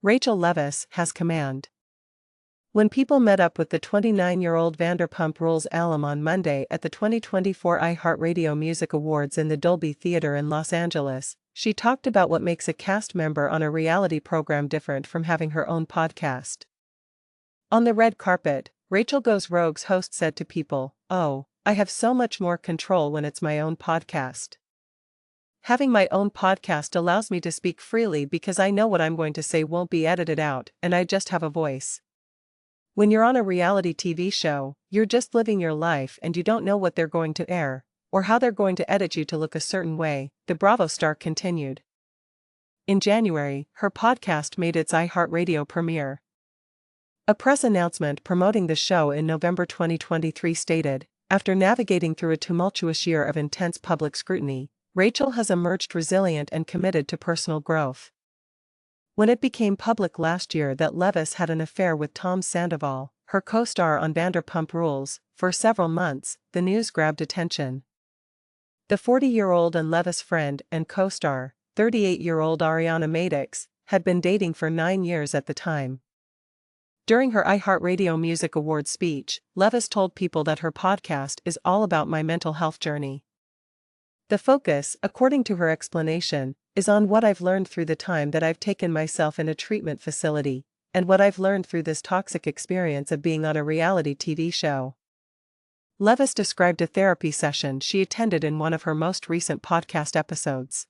Rachel Leviss has command. When people met up with the 29-year-old Vanderpump Rules alum on Monday at the 2024 iHeartRadio Music Awards in the Dolby Theatre in Los Angeles, she talked about what makes a cast member on a reality program different from having her own podcast. On the red carpet, Rachel Goes Rogue's host said to people, "Oh, I have so much more control when it's my own podcast. Having my own podcast allows me to speak freely because I know what I'm going to say won't be edited out, and I just have a voice. When you're on a reality TV show, you're just living your life and you don't know what they're going to air, or how they're going to edit you to look a certain way," the Bravo star continued. In January, her podcast made its iHeartRadio premiere. A press announcement promoting the show in November 2023 stated, "After navigating through a tumultuous year of intense public scrutiny, Rachel has emerged resilient and committed to personal growth." When it became public last year that Leviss had an affair with Tom Sandoval, her co-star on Vanderpump Rules, for several months, the news grabbed attention. The 40-year-old and Leviss friend and co-star, 38-year-old Ariana Madix, had been dating for 9 years at the time. During her iHeartRadio Music Awards speech, Leviss told people that her podcast is all about my mental health journey. The focus, according to her explanation, is on what I've learned through the time that I've taken myself in a treatment facility, and what I've learned through this toxic experience of being on a reality TV show. Leviss described a therapy session she attended in one of her most recent podcast episodes.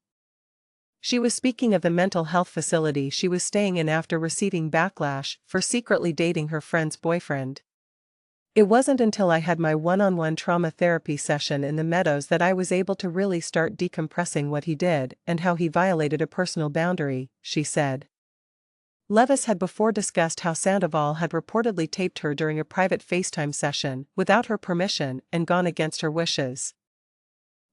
She was speaking of the mental health facility she was staying in after receiving backlash for secretly dating her friend's boyfriend. "It wasn't until I had my one-on-one trauma therapy session in the Meadows that I was able to really start decompressing what he did and how he violated a personal boundary," she said. Leviss had before discussed how Sandoval had reportedly taped her during a private FaceTime session without her permission and gone against her wishes.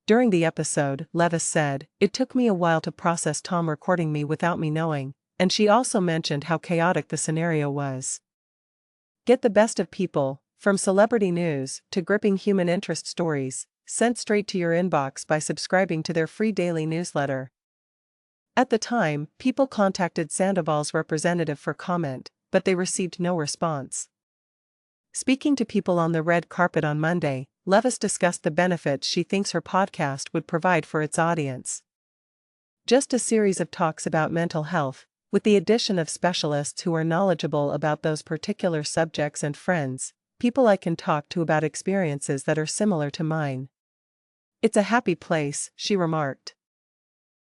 During the episode, Leviss said, "It took me a while to process Tom recording me without me knowing," and she also mentioned how chaotic the scenario was. Get the best of people, from celebrity news to gripping human interest stories, sent straight to your inbox by subscribing to their free daily newsletter. At the time, people contacted Sandoval's representative for comment, but they received no response. Speaking to people on the red carpet on Monday, Leviss discussed the benefits she thinks her podcast would provide for its audience. "Just a series of talks about mental health, with the addition of specialists who are knowledgeable about those particular subjects and friends, people I can talk to about experiences that are similar to mine. It's a happy place," she remarked.